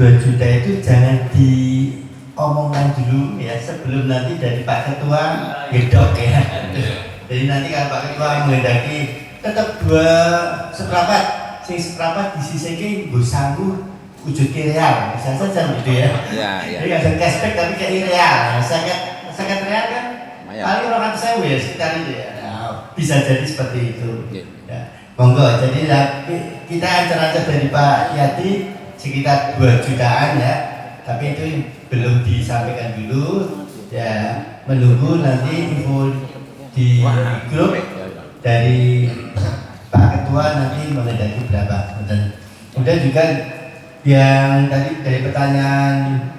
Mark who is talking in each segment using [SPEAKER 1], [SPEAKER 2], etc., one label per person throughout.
[SPEAKER 1] 2 juta itu jangan diomongkan dulu ya sebelum nanti dari Pak Ketua gedok ya. Jadi nanti kalau Pak Ketua menghendaki tetap 2 seprapat, sing seprapat disisihke nggo sanggup wujud real, bisa saja gitu ya. Jadi nggak ada cashback tapi kayak real, sangat real kan paling 200.000 ya sekitar itu ya. Nah, bisa jadi seperti itu. Ya. Monggo, jadi kita ancur-ancur dari Pak Yati sekitar 2 jutaan ya, tapi itu belum disampaikan dulu ya, menunggu nanti info di grup dari Pak Ketua nanti menghendaki berapa. Dan kemudian juga yang tadi dari pertanyaan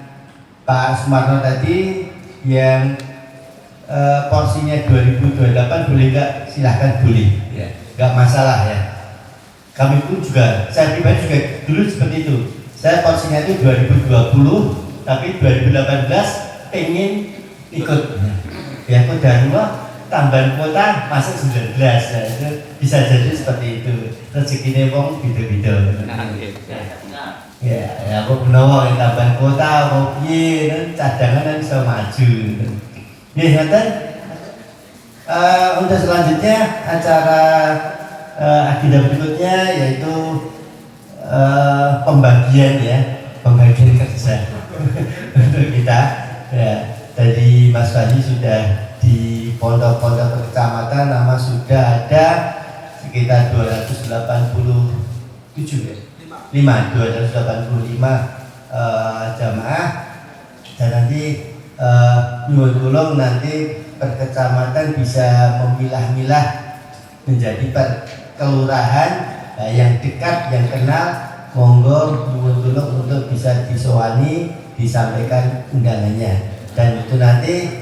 [SPEAKER 1] Pak Sumarno tadi yang porsinya 2028 boleh nggak? Silahkan boleh ya, nggak masalah ya. Kami pun juga, saya pribadi juga dulu seperti itu. Saya porsinya itu 2020, tapi 2018 pengen ikut ya, Kodarma tambahan kuota masuk 19 ya, itu bisa jadi seperti itu. Rezekinya wong beda-beda. Ya, aku menawa yang tambahan kuota, mau piye, cadangan kan bisa maju. Nih, untuk selanjutnya acara agenda berikutnya yaitu pembagian kerja untuk kita. Ya, tadi Mas Fahdi sudah di pondok-pondok kecamatan nama sudah ada sekitar 285 jamaah, dan nanti nyuwun tulung nanti per kecamatan bisa memilah-milah menjadi per kelurahan yang dekat, yang kenal. Monggo nyuwun tulung untuk bisa disowani, disampaikan undangannya, dan itu nanti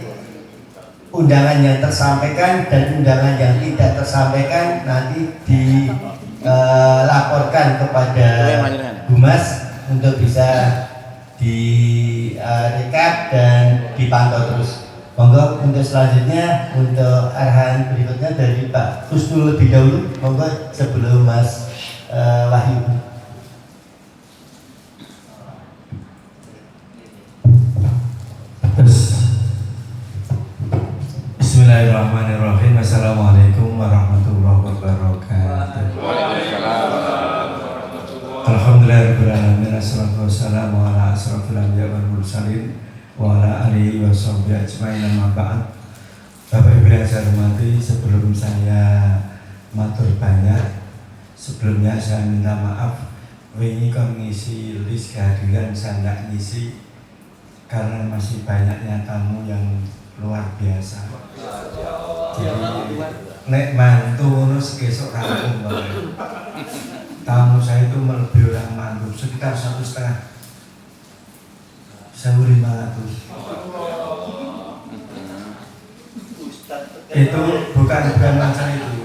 [SPEAKER 1] undangan yang tersampaikan dan undangan yang tidak tersampaikan nanti dilaporkan kepada Humas untuk bisa direkap dan dipantau terus. Monggo untuk selanjutnya, untuk arahan berikutnya dari Pak Kusnul lebih dahulu. Monggo sebelum Mas Wahyu.
[SPEAKER 2] Bismillahirrahmanirrahim. Assalamualaikum warahmatullahi wabarakatuh. Alhamdulillahirrahmanirrahim. Assalatu wassalamu ala asrafil anbiya wal mursalin wa ala alihi wa sahbihi ajma'in, amma ba'd. Bapak Ibu yang saya hormati, sebelum saya matur banyak, sebelumnya saya minta maaf wingi kon ngisi list kehadiran saya nggak ngisi karena masih banyaknya tamu yang luar biasa. Jadi nek mantu terus besok rampung banget. Tamu saya itu melebihi orang mantu sekitar 1,5 1.500. Itu bukan macam itu.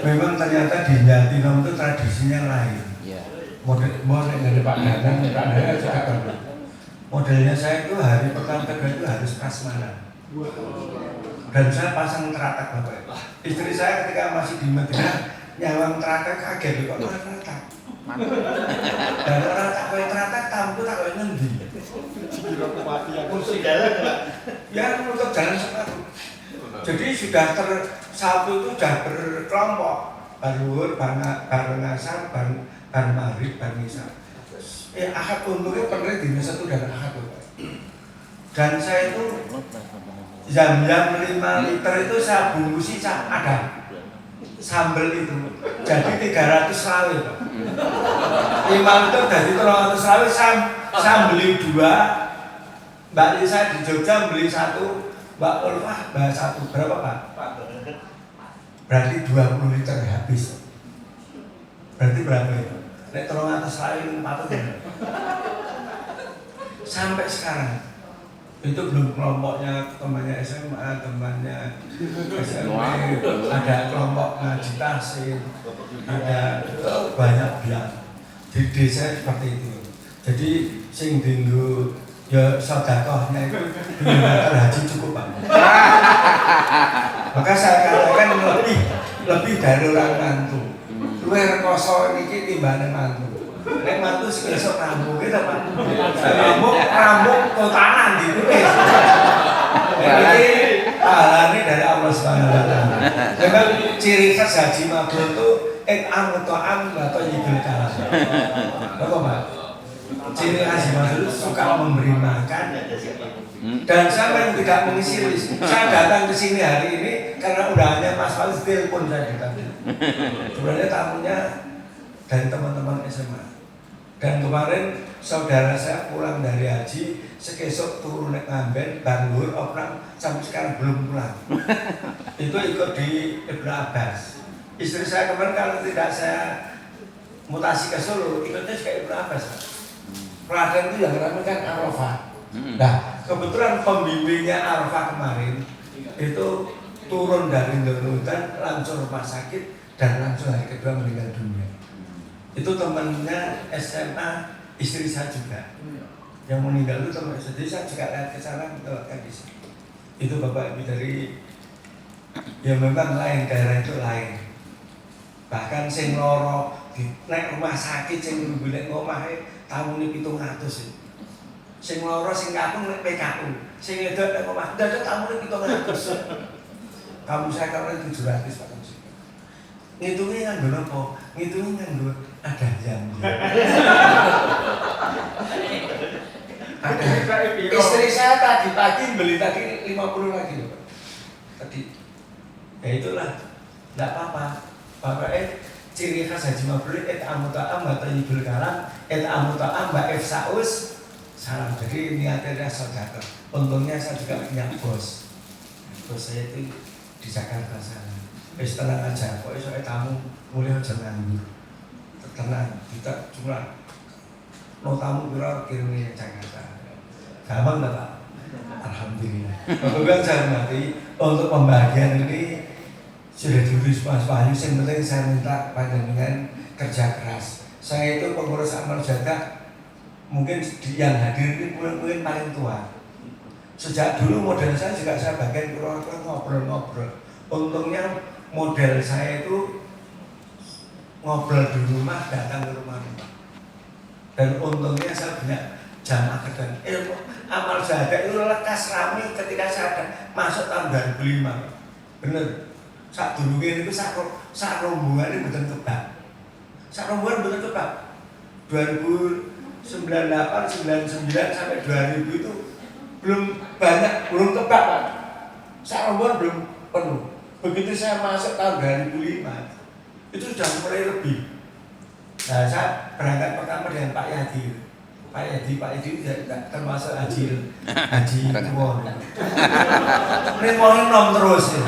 [SPEAKER 2] Memang ternyata di Jatinom itu tradisinya lain. Model dari Pak Danang juga bagus. Modelnya saya itu hari pertama kedua itu harus prasmanan. Dan saya pasang teratak Bapak. Istri saya ketika masih di Madinah nyawang teratak kaget kok teratak. Dan teratak tamu tak kok ngendi. Kursi jalan ya untuk jalan sepatu. Jadi sudah tersapu itu sudah berkelompok. Baruhur, bareng asar, bareng maghrib, bareng isya. Ahad untungnya pernah di satu dan ahad. Dan saya itu jam-jam 5 liter itu saya bungkusi ada sambal itu jadi 300 rawi Pak. 5 liter dari 300 rawi saya beli 2. Mbak Lisa di Jogja beli 1, Mbak Ulfah beli 1. Berapa Pak? Berarti 20 liter habis. Berarti berapa itu? Nek 300 rawi 4 sampai sekarang itu belum kelompoknya temannya SMA, temannya SMP, ada kelompok ngaji tahsin, ada banyak bilang di desa seperti itu. Jadi sing dinggo ya sedekahnya itu dengan haji cukup Pak. Maka saya katakan lebih dari orang mantu. Luwih rekoso niki timbane mantu. Nek mantu sing esuk rambung kita Pak. Rambung totanan gitu. Jadi pahalanya dari Allah Subhanahu wa taala. Memang ciri khas haji mabrur itu amto'am atau yibul kalam. Apa Pak? Ciri khas haji mabrur itu suka memberi makan dan saya yang tidak mengisi list. Saya datang ke sini hari ini karena undangannya Mas Faiz, telepon saya datang. Sebenarnya tamunya dari teman-teman SMA. Dan kemarin saudara saya pulang dari haji, sekesok turun naik Ngamben, Bangur, Opnam, sampai sekarang belum pulang. Itu ikut di Ibnu Abbas. Istri saya kemarin kalau tidak saya mutasi ke Solo, ikutnya ke Ibnu Abbas. Klaten itu yang ramai kan Arafah. Nah, kebetulan pembimbingnya Arafah kemarin itu turun dari Nurutan, langsung rumah sakit dan langsung hari kedua meninggal dunia. Itu temannya SMA istri saya juga. Yang meninggal itu teman saya. Jadi saya juga lihat ke sana mendoakan di sini. Itu Bapak Ibu dari yang memang lain, daerah itu lain. Bahkan sing loro di naik rumah sakit sing golek ngomahe tamune 700. Sing loro sing kampung nek PKU, sing edok nek omah dadak tamune 700. Kamu saya kalau 700 Pak Komisi. Ngitungnya nganggo napa? Ngitungnya nganggo ada jam. Istri saya tadi pagi beli tadi 50 lagi loh Pak. Tadi. Ya itulah. Enggak apa-apa. Bapak ciri khas haji mabrur amuta'am atau yibul kalam amuta'am mbak Efsaus salam. Jadi niatnya saudara. Untungnya saya juga punya bos. Bos saya itu di Jakarta sana. Wis tenang aja, kok iso tamu mulai aja nganggur. Tenang, kita cuma no tamu kira kirimnya Jakarta. Gampang enggak Pak? Alhamdulillah. Bapak saya hormati untuk pembagian ini sudah diurus Mas Wahyu. Yang penting saya minta panjenengan kerja keras. Saya itu pengurus amal jadah mungkin yang hadir ini mungkin paling tua. Sejak dulu model saya juga saya bagian kurang-kurang ngobrol-ngobrol. Untungnya model saya itu ngobrol di rumah, datang ke rumah-rumah. Dan untungnya saya punya jamaah dan ilmu amal jadah itu lekas rame ketika saya ada masuk tahun 2005. Bener. Saat dulu itu saat rombongan ini betul kebak. Saat rombongan betul kebak. 2098, 99 sampai 2000 itu belum banyak, belum kebak Pak. Saat rombongan belum penuh. Begitu saya masuk tahun 2005 itu sudah mulai lebih. Nah saya berangkat pertama dengan Pak Yadi. Pak Yadi termasuk haji tua. Ini mau nom terus.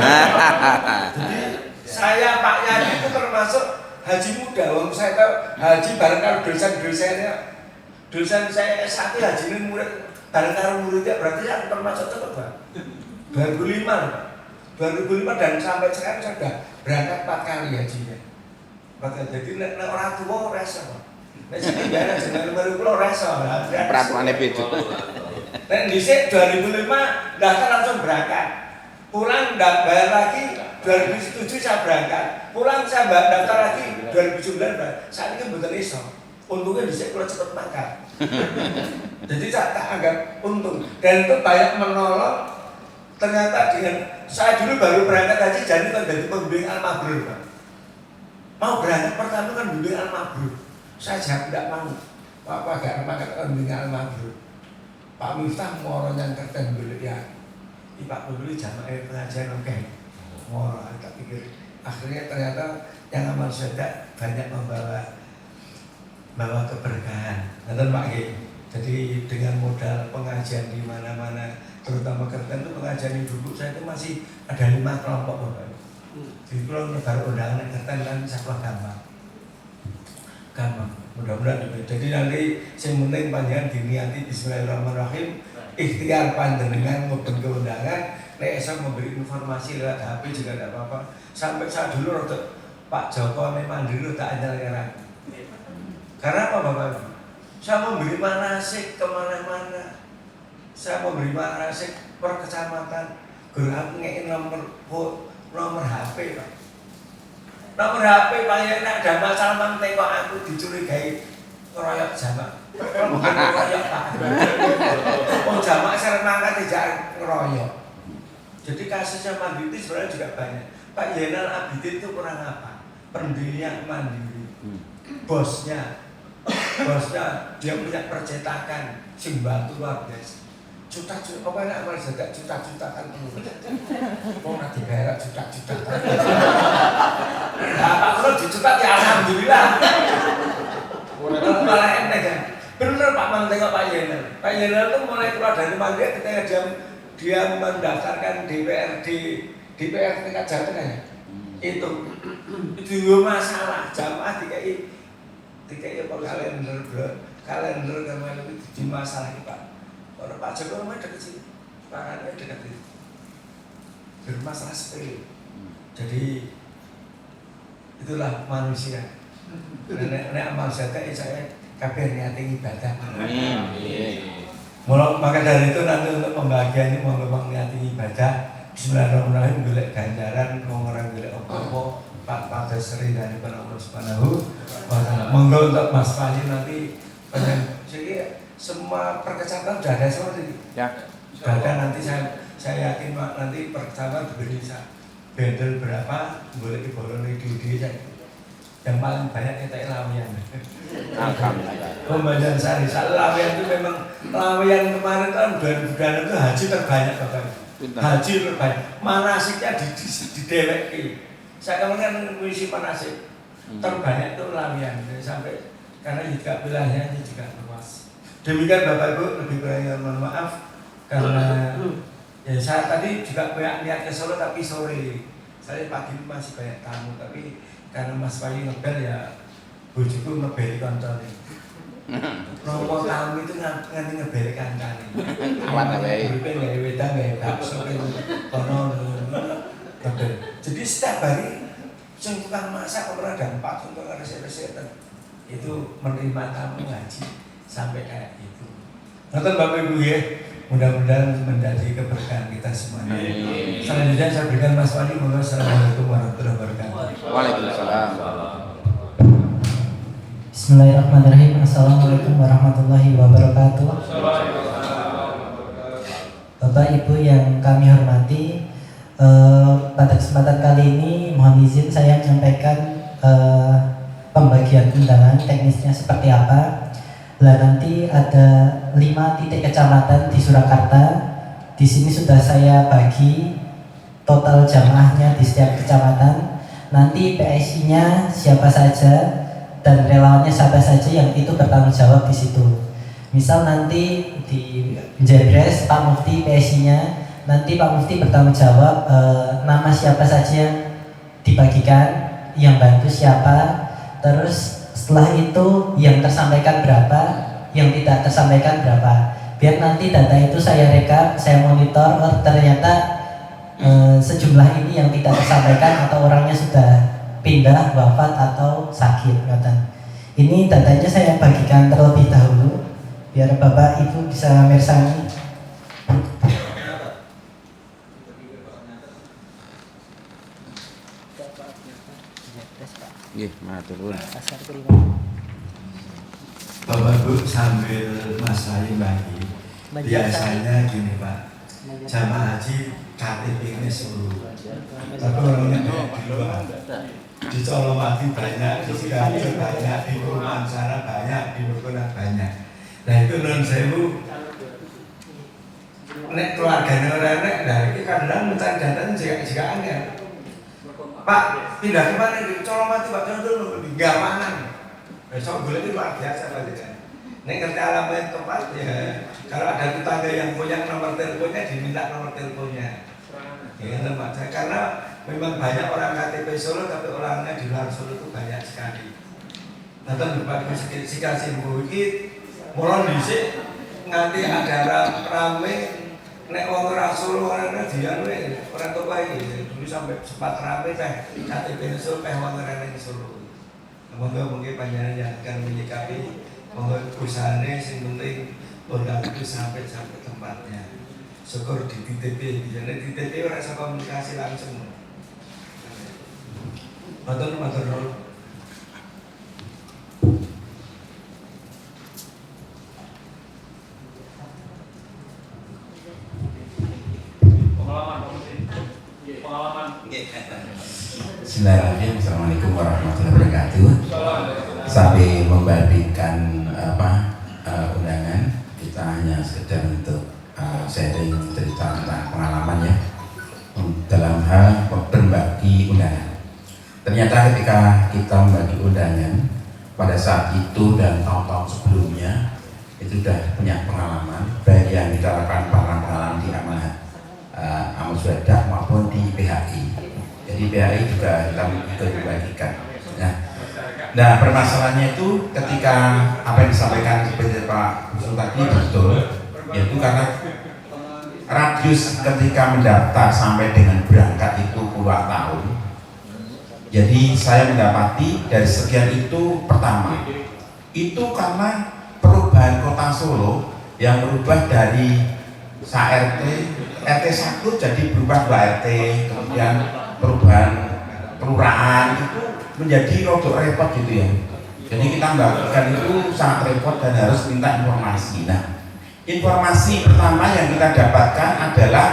[SPEAKER 2] Jadi saya Pak Yadi itu termasuk haji muda. Wong saya tahu haji bareng karo dosen saya S1 haji ini murid bareng karo muridnya berarti saya termasuk tetap Pak. 2005 Pak. 2005 dan sampai sekarang saya sudah berangkat 4 kali hajinya. Jadi nek orang tua rasa Pak. Nek sing bayar jeneng baru kula rasa.
[SPEAKER 3] Peraturannya beda.
[SPEAKER 2] Nek dhisik 2005 daftar langsung berangkat. Pulang ndak bayar lagi 2007 saya berangkat. Pulang saya daftar lagi 2009 berangkat. Saat ini betul iso. Untungnya dhisik kula cepet mangkat. Jadi saya tak anggap untung dan itu banyak menolong. Ternyata dengan saya dulu baru berangkat haji jadi kan dari pembimbing Al-Mabrur Pak. Mau berangkat pertama kan bimbing Al-Mabrur. Saya jawab tidak mau. Pak agak makan pembimbing Al-Mabrur. Pak Miftah mau orang yang kerten dulu ya. Pak dulu jamaah pengajian oke. Mau tak pikir. Akhirnya ternyata yang amal syahadat banyak membawa keberkahan. Nanti Pak G. Jadi dengan modal pengajian di mana-mana, terutama kerten itu pengajian ibu saya itu masih ada 5 kelompok Bapak. Jadi kalau nyebar undangan kerten kan bisa gampang. Mudah-mudahan demikian. Jadi nanti yang penting panjenengan diniati Bismillahirrahmanirrahim. Ikhtiar panjenengan ngobrol ke undangan. Nek esok memberi informasi lewat HP juga tidak apa-apa. Sampai saya dulu waktu Pak Joko memang dulu tak anyar-anyaran. Karena apa Bapak? Saya memberi manasik kemana-mana. Saya memberi manasik per kecamatan. Guru aku ngeiin nomor HP Pak. Nomor HP Pak ya ada masalah tengok aku dicurigai ngeroyok jamak. Bukan ngeroyok Pak. Oh jamak syarat mangkat tidak ngeroyok. Jadi kasusnya mandiri itu sebenarnya juga banyak. Pak Yenal Abidin itu kurang apa? Pendirinya mandiri. Bosnya dia punya percetakan Simbatu luar biasa. Juta-juta, apa enak malah juga juta-juta kan mau nanti berak juta-juta kan nah Pak kalau dijuta ya alhamdulillah malah enak kan bener Pak Mang tengok Pak Yenal tuh mulai keluar dari Mandiri ketika dia mendaftarkan DPRD tingkat Jawa Tengah ya itu masalah jamaah dikai apa kalender kemarin itu di masalah Pak. Orang Pak Jokowi rumahnya dekat sini, pakannya dekat itu. Bermasalah sepele. Jadi itulah manusia. Nek amal zakat saya kabeh niate ibadah. Maka dari itu nanti untuk pembagian ini mau niate ibadah. Bismillahirrahmanirrahim golek ganjaran orang golek apa-apa. Pak Sri dari Allah Subhanahu wa taala. Monggo untuk Mas Fahri nanti jadi semua perkecamatan sudah ada semua tadi. Ya. Sudah ada nanti saya yakin nanti perkecamatan diberi bendel berapa boleh diborong di saya. Yang paling banyak kita lawian. Pembagian sehari lawian itu memang lawian kemarin kan bulan itu haji terbanyak Bapak. Haji terbanyak. Manasiknya di dewek. Saya kemarin mengisi manasik terbanyak itu lawian sampai karena juga wilayahnya juga luas. Demikian Bapak Ibu, lebih kurangnya mohon maaf karena ya saya tadi juga banyak niat ke Solo tapi sore. Saya pagi masih banyak tamu tapi karena Mas Bayu ngebel ya bojoku ngebeli koncone. Romo tamu itu nganti ngebeli kancane. Awak wae. Pengen wedang ya bakso kono ngebel. Jadi setiap hari sing tukang masak ora ada 4 untuk resep-resep itu menerima tamu ngaji sampai kayak itu. Nonton Bapak Ibu ya, mudah-mudahan menjadi keberkahan kita semuanya. Selanjutnya saya berikan Mas Wali. Assalamualaikum warahmatullahi wabarakatuh.
[SPEAKER 3] Waalaikumsalam.
[SPEAKER 4] Bismillahirrahmanirrahim. Assalamualaikum warahmatullahi wabarakatuh. Bapak Ibu yang kami hormati, pada kesempatan kali ini mohon izin saya menyampaikan pembagian undangan teknisnya seperti apa. Lah nanti ada 5 titik kecamatan di Surakarta. Di sini sudah saya bagi total jamaahnya di setiap kecamatan. Nanti PSI-nya siapa saja dan relawannya siapa saja yang itu bertanggung jawab di situ. Misal nanti di Jebres Pak Mufti PSI-nya, nanti Pak Mufti bertanggung jawab nama siapa saja yang dibagikan, yang bantu siapa. Terus setelah itu yang tersampaikan berapa, yang tidak tersampaikan berapa. Biar nanti data itu saya rekap, saya monitor, ternyata sejumlah ini yang tidak tersampaikan atau orangnya sudah pindah, wafat atau sakit. Ini datanya saya bagikan terlebih dahulu biar Bapak Ibu bisa mersani.
[SPEAKER 3] Nggih, matur.
[SPEAKER 2] Bapak Ibu sambil Mas Ayu bagi. Biasanya gini Pak, jamaah haji KTP-nya Solo. Tapi orangnya di luar. Di Colomadu banyak, di Sidoarjo banyak, di Purwansara banyak, di Bogor banyak. Nah itu non sewu. Nek keluarganya orang nek, nah ini kadang mencari data juga angin. Pak, pindah kemana di Colomadu Pak Jondo di Gamangan. Besok boleh itu luar biasa Pak Jondo. Nek ngerti alamat tempat ya, kalau ada tetangga yang punya nomor teleponnya diminta nomor teleponnya. Ya Pak, karena memang banyak orang KTP Solo tapi orangnya di luar Solo itu banyak sekali. Nanti Bapak sikasi iki mulai dhisik nganti ada rame nek wong ora Solo ora dian we ora tok wae dulu sampai sempat rame teh KTP Solo teh wong ora ning Solo. Monggo mungkin panjenengan yang akan menyikapi monggo usahane sing penting undang itu sampai tempatnya. Syukur di TTP, biasanya di TTP orang bisa komunikasi langsung. Matur.
[SPEAKER 3] Bismillahirrahmanirrahim. Assalamualaikum warahmatullahi wabarakatuh. Sampai membandingkan undangan, kita hanya sekedar untuk sharing cerita tentang pengalaman ya dalam hal berbagi undangan. Ternyata ketika kita membagi undangan pada saat itu dan tahun-tahun sebelumnya itu sudah punya pengalaman baik yang kita lakukan pengalaman di Amal Suhadah maupun di PHI. Jadi PHI juga kita ikut membagikan. Nah permasalahannya itu ketika apa yang disampaikan seperti Pak Usul tadi betul, yaitu karena radius ketika mendaftar sampai dengan berangkat itu puluhan tahun. Jadi saya mendapati dari sekian itu pertama itu karena perubahan kota Solo yang berubah dari RT 1 jadi berubah 2 RT, kemudian perubahan kelurahan itu menjadi rodok repot gitu ya. Jadi kita membagikan itu sangat repot dan harus minta informasi. Nah, informasi pertama yang kita dapatkan adalah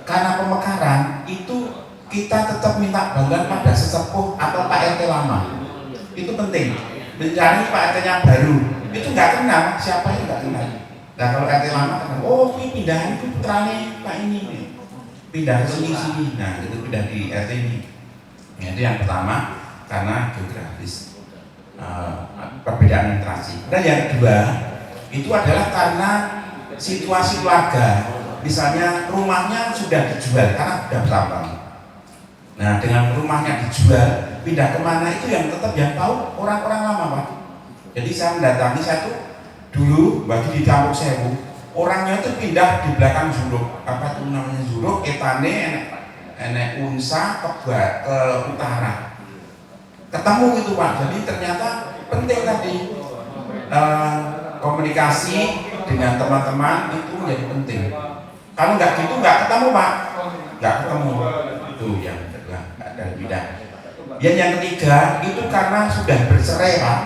[SPEAKER 3] karena pemekaran itu kita tetap minta bantuan pada sesepuh atau Pak RT lama. Itu penting. Mencari Pak RT-nya baru itu nggak kenal, siapa yang nggak kenal. Nah kalau RT lama kenal, oh ini pindahan itu putrane Pak ini nih. Pindah ke sini. Nah itu pindah di RT ini. Nah, itu yang pertama karena geografis perbedaan interaksi. Dan yang kedua itu adalah karena situasi keluarga. Misalnya rumahnya sudah dijual karena sudah bertambah. Nah dengan rumahnya dijual pindah kemana itu yang tetap yang tahu orang-orang lama Pak. Jadi saya mendatangi satu dulu bagi di Kampung Sewu orangnya itu pindah di belakang Zuruk, apa itu namanya Zuruk, Etane, enek Unsa ke utara. Ketemu gitu Pak. Jadi ternyata penting tadi komunikasi dengan teman-teman itu menjadi penting. Kalau nggak gitu nggak ketemu Pak, nggak ketemu. Itu yang kedua ada bidang. Yang ketiga itu karena sudah bercerai Pak.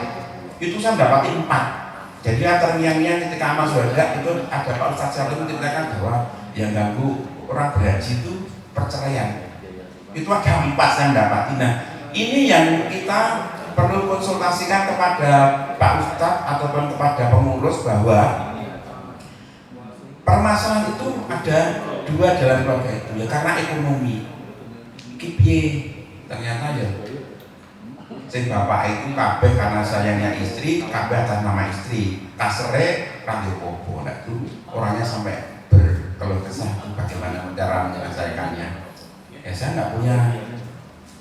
[SPEAKER 3] Itu saya mendapati 4. Jadi terngiang-ngiang ketika Amal Suhadah itu ada Pak Ustadz Salim menceritakan bahwa yang ganggu orang berhaji itu perceraian. Itu ada 4 saya mendapati. Nah ini yang kita perlu konsultasikan kepada Pak Ustadz ataupun kepada pengurus bahwa permasalahan itu ada 2 dalam keluarga itu ya karena ekonomi. Kipye ternyata ya sing bapak itu kabeh karena sayangnya istri, kabeh atas nama istri. Kasere radio popo, nah itu orangnya sampai berkeluh kesah bagaimana cara menyelesaikannya. Ya saya nggak punya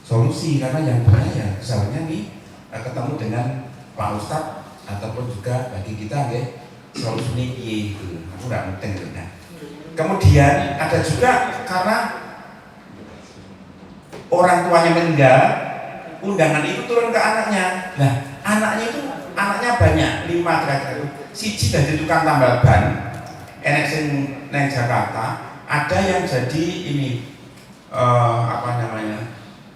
[SPEAKER 3] solusi karena yang punya ya misalnya nih ketemu dengan Pak Ustadz ataupun juga bagi kita ya solusinya gitu. Aku nggak penting gitu. Nah, kemudian ada juga karena orang tuanya meninggal. Undangan itu turun ke anaknya. Nah, anaknya itu banyak 5 kira-kira. Siji dari tukang tambal ban, enek sing neng Jakarta, ada yang jadi ini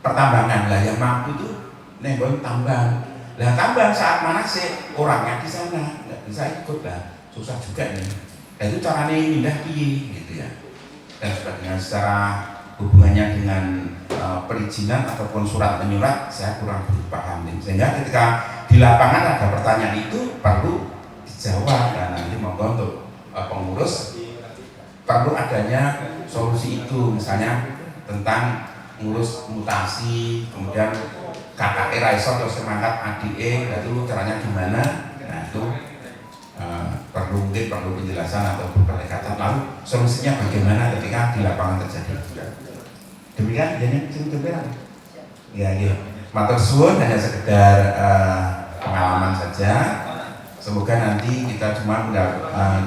[SPEAKER 3] pertambangan lah yang mampu itu neng tambang. Lah tambang saat mana sih orangnya di sana nggak bisa ikut lah, susah juga nih. Dan itu caranya pindah gitu ya. Dan sebagainya secara hubungannya dengan perizinan ataupun surat menyurat saya kurang paham sehingga ketika di lapangan ada pertanyaan itu perlu dijawab dan nanti monggo untuk pengurus perlu adanya solusi itu misalnya tentang ngurus mutasi kemudian KKE Raiso atau semangat ADE itu caranya gimana. Nah itu perlu penjelasan atau pendekatan lalu solusinya bagaimana ketika di lapangan terjadi. Demikian jadi sebenarnya ya matur suwun hanya sekedar pengalaman saja. Semoga nanti kita cuma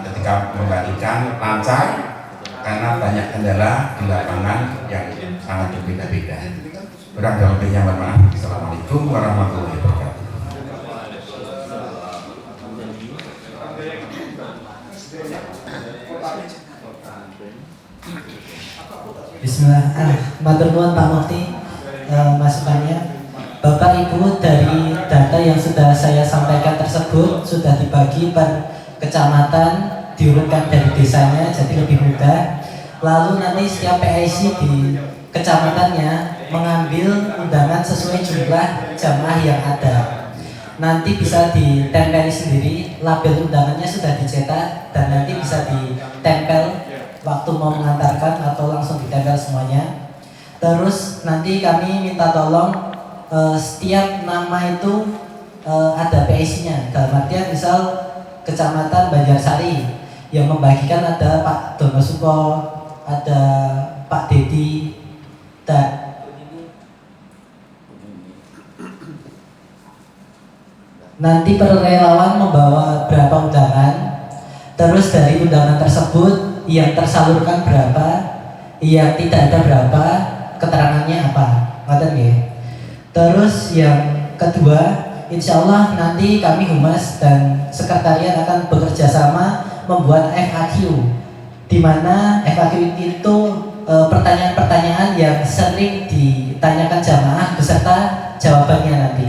[SPEAKER 3] ketika membagikan lancar karena banyak kendala di lapangan yang sangat berbeda-beda. Kurang dan lebihnya mohon maaf. Assalamualaikum warahmatullahi wabarakatuh.
[SPEAKER 4] Bismillah. Matur nuwun Pak Mufti masukannya. Bapak Ibu, dari data yang sudah saya sampaikan tersebut sudah dibagi per kecamatan, diurutkan dari desanya jadi lebih mudah. Lalu nanti setiap PIC kecamatannya mengambil undangan sesuai jumlah jamaah yang ada. Nanti bisa ditempeli sendiri, label undangannya sudah dicetak dan nanti bisa ditempel waktu mau mengantarkan atau langsung ditempel semuanya. Terus nanti kami minta tolong setiap nama itu ada PSI-nya. Dalam artian misal Kecamatan Banjarsari yang membagikan ada Pak Donosuko, ada Pak Dedi, dan nanti per relawan membawa berapa undangan. Terus dari undangan tersebut yang tersalurkan berapa, yang tidak ada berapa, keterangannya apa, ngoten nggih. Terus yang kedua, insya Allah nanti kami humas dan sekretariat akan bekerja sama membuat FAQ, di mana FAQ itu pertanyaan-pertanyaan yang sering ditanyakan jamaah beserta jawabannya nanti.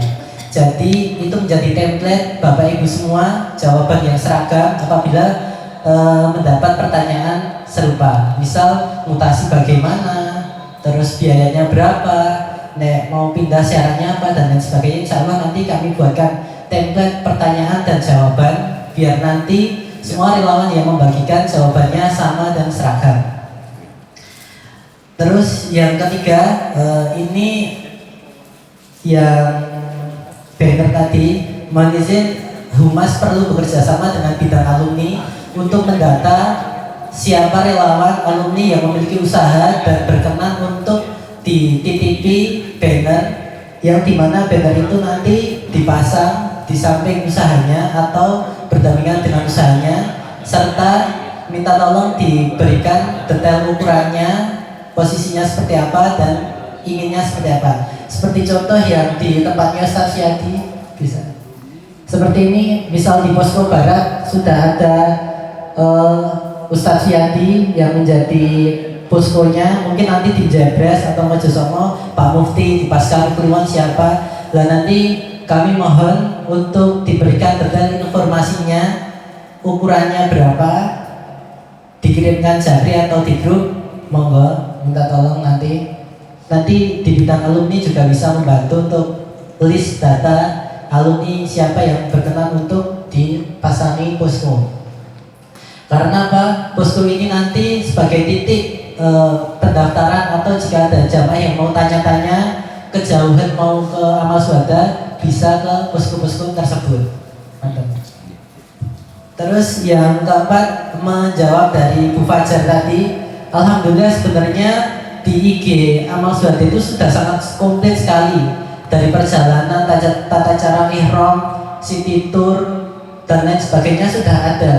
[SPEAKER 4] Jadi itu menjadi template Bapak Ibu semua, jawaban yang seragam apabila mendapat pertanyaan serupa. Misal mutasi bagaimana, terus biayanya berapa, mau pindah syaratnya apa, dan lain sebagainya. Insya Allah nanti kami buatkan template pertanyaan dan jawaban biar nanti semua relawan yang membagikan jawabannya sama dan seragam. Terus yang ketiga, ini yang banner tadi, mohon izin Humas perlu bekerja sama dengan bidang alumni untuk mendata siapa relawan alumni yang memiliki usaha dan berkenan untuk dititipi banner, yang dimana banner itu nanti dipasang di samping usahanya atau berdampingan dengan usahanya, serta minta tolong diberikan detail ukurannya, posisinya seperti apa dan inginnya seperti apa. Seperti contoh yang di tempatnya Ustaz Syadi, bisa seperti ini. Misal di Posko Barat sudah ada Ustaz Syadi yang menjadi poskonya, mungkin nanti di Jabres atau Mojosomo Pak Mufti, di Pasca Kliwon siapa. Lah nanti kami mohon untuk diberikan detail informasinya, ukurannya berapa, dikirimkan jari atau di grup, monggo minta tolong nanti di bidang alumni juga bisa membantu untuk list data alumni siapa yang berkenan untuk dipasangi posko. Karena apa? Posko ini nanti sebagai titik pendaftaran, atau jika ada jamaah yang mau tanya-tanya kejauhan mau ke Amal Suhada bisa ke posko-posko tersebut. Terus yang keempat, menjawab dari Bu Fajar tadi, alhamdulillah sebenarnya di IG Amal Suhada itu sudah sangat komplit sekali, dari perjalanan, tata cara ihram, city tour dan lain sebagainya sudah ada.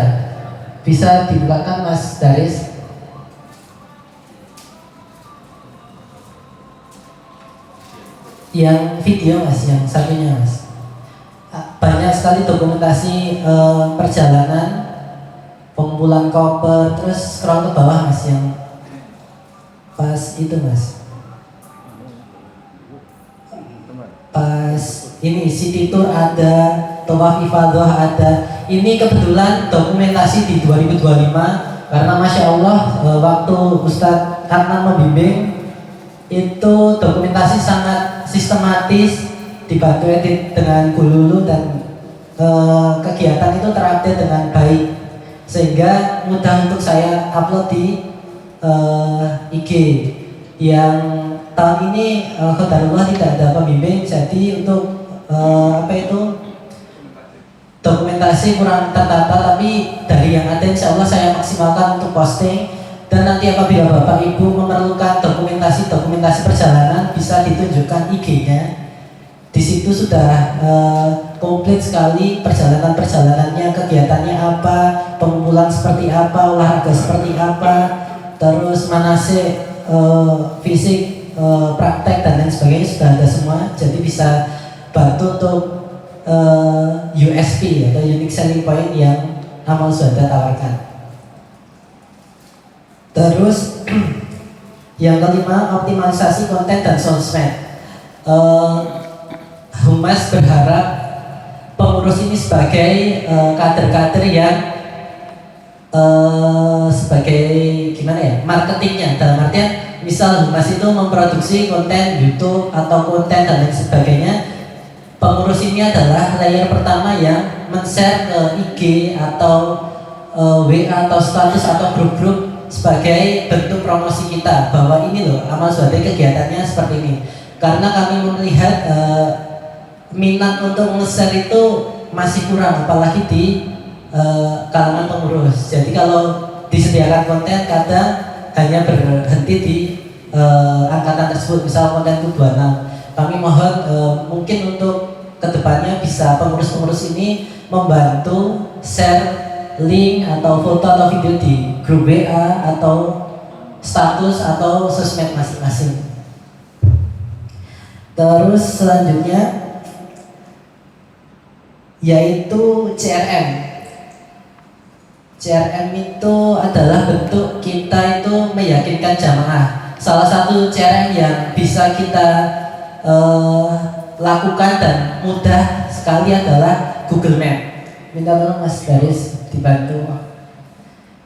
[SPEAKER 4] Bisa dibukakan Mas Daris. Yang video Mas, yang satunya Mas. Banyak sekali dokumentasi perjalanan, pengumpulan koper, terus scroll ke bawah Mas, yang pas itu Mas. Pas ini city tour ada, tawaf ifadah ada. Ini kebetulan dokumentasi di 2025 karena Masya Allah waktu Ustadz Adnan membimbing itu dokumentasi sangat sistematis, dibantu edit dengan Gululu, dan kegiatan itu terupdate dengan baik sehingga mudah untuk saya upload di IG. Yang tahun ini qadarullah tidak ada pembimbing, jadi untuk dokumentasi kurang tertata, tapi dari yang ada insya Allah saya maksimalkan untuk posting. Dan nanti apabila Bapak Ibu memerlukan dokumentasi perjalanan bisa ditunjukkan IG-nya. Di situ sudah komplit sekali perjalanannya, kegiatannya apa, pengumpulan seperti apa, olahraga seperti apa, terus manasik, fisik, praktek dan lain sebagainya sudah ada semua. Jadi bisa bantu untuk USP atau unique selling point yang Amal Suhada tawarkan. Terus yang kelima, optimalisasi konten dan sosmed. Humas berharap pengurus ini sebagai kader-kader yang sebagai gimana ya, marketingnya, dalam artian misal Humas itu memproduksi konten YouTube atau konten dan lain sebagainya, pengurus ini adalah layer pertama yang men-share ke IG atau WA atau status atau grup-grup sebagai bentuk promosi kita bahwa ini loh Amal Suhada kegiatannya seperti ini. Karena kami melihat minat untuk nge-share itu masih kurang, apalagi di kalangan pengurus. Jadi kalau disediakan konten kadang hanya berhenti di angkatan tersebut, misal konten itu 26. Kami mohon mungkin untuk kedepannya bisa pengurus-pengurus ini membantu share link atau foto atau video di grup WA atau status atau sosmed masing-masing. Terus selanjutnya yaitu CRM. CRM itu adalah bentuk kita itu meyakinkan jamaah. Salah satu CRM yang bisa kita lakukan dan mudah sekali adalah Google Map. Minta tolong Mas Baris dibantu.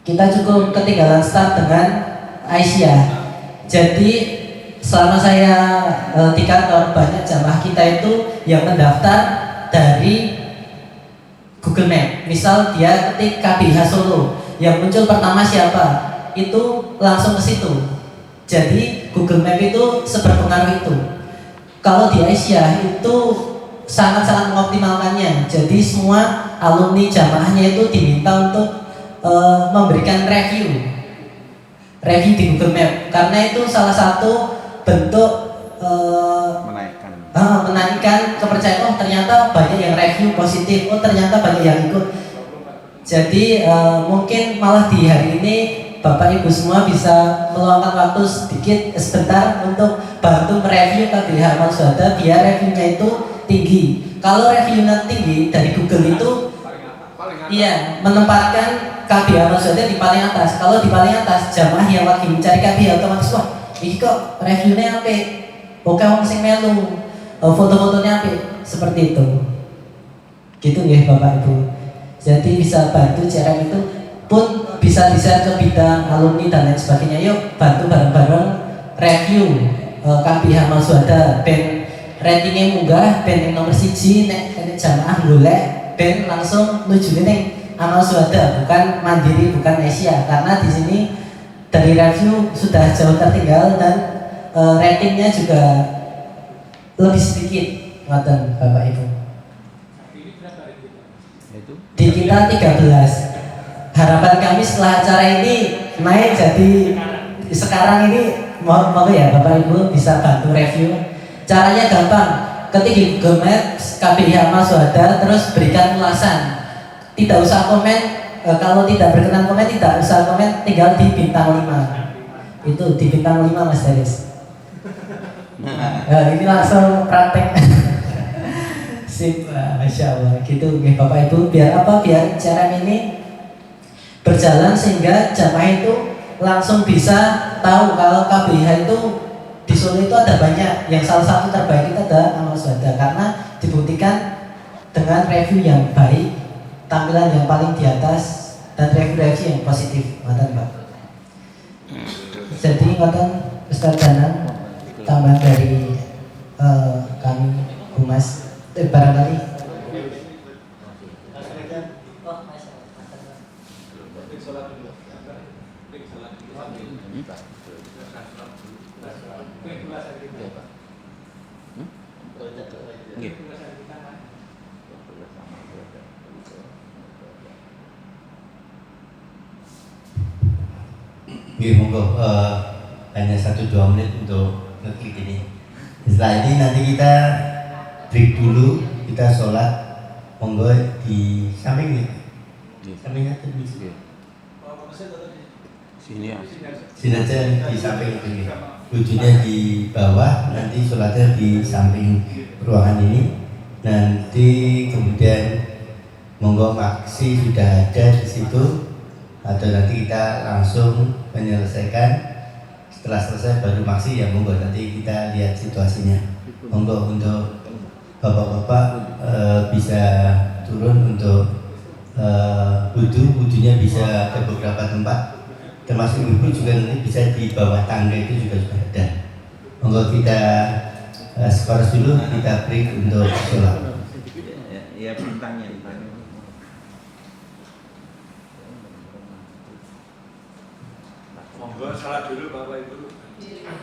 [SPEAKER 4] Kita cukup ketinggalan start dengan Aisyah. Jadi selama saya di kantor, banyak jamaah kita itu yang mendaftar dari Google Map. Misal dia ketik KBH Solo, yang muncul pertama siapa, itu langsung ke situ. Jadi Google Map itu seberpengaruh itu. Kalau di Aisyah itu sangat-sangat mengoptimalkannya. Jadi semua alumni jamaahnya itu diminta untuk memberikan review di Google Map, karena itu salah satu bentuk menaikkan kepercayaan. Oh ternyata banyak yang review positif, oh ternyata banyak yang ikut. Jadi mungkin malah di hari ini Bapak Ibu semua bisa meluangkan waktu sedikit sebentar untuk bantu mereview KBH Amal Suhada biar reviewnya itu tinggi. Kalau reviewnya tinggi dari Google itu iya menempatkan KBH Amal Suhada di paling atas. Kalau di paling atas, jamaah yang lagi mencari KBH otomatis wah ini kok reviewnya apa? Oke orang sing melu, foto-fotonya apa? Seperti itu. Gitu ya Bapak Ibu. Jadi bisa bantu CRM itu pun bisa di-share ke bidang alumni dan lain sebagainya. Yuk bantu bareng-bareng review KBH Amal Suhada ben ratingnya munggah, ben yang nomor 1 nek jamaah golek ben langsung nuju ning Amal Suhada, bukan Mandiri, bukan Asia. Karena di sini dari review sudah jauh tertinggal dan ratingnya juga lebih sedikit. Ngoten Bapak Ibu. Di kita 13. Harapan kami setelah acara ini naik jadi sekarang ini mau ya Bapak Ibu bisa bantu review. Caranya gampang, ketik di Google Maps KBH Amal Suhada terus berikan ulasan. Tidak usah komen, kalau tidak berkenan komen tidak usah komen, tinggal di bintang 5. Itu di bintang 5 Mas Daris. Ini langsung praktek. Sip, Masya Allah. Gitu ya Bapak Ibu, biar apa? Biar cara ini berjalan sehingga jamaah itu langsung bisa tahu kalau KBH itu di Solo itu ada banyak. Yang salah satu terbaik itu ada Amal Suhada karena dibuktikan dengan review yang baik, tampilan yang paling di atas dan review-review yang positif. Ngoten Pak. Jadi ngoten Ustaz Danang tambahan dari kami Humas barangkali.
[SPEAKER 1] Monggo hanya 1-2 menit untuk ngeklik ini. Setelah ini nanti kita break dulu, kita sholat. Monggo di samping ini. Sampingnya tadi. Sini aja di samping ini. Ujungnya di bawah, nanti sholatnya di samping ruangan ini. Nanti kemudian monggo maksi sudah ada di situ. Atau nanti kita langsung menyelesaikan, setelah selesai baru maksi ya monggo, nanti kita lihat situasinya. Monggo untuk bapak-bapak bisa turun untuk wudhunya bisa ke beberapa tempat termasuk ibu juga nanti bisa di bawah tangga itu juga sudah ada. Monggo kita skor dulu, kita break untuk sholat.
[SPEAKER 5] Ya bintangnya.
[SPEAKER 2] Monggo salat dulu Bapak Ibu.
[SPEAKER 5] Iya.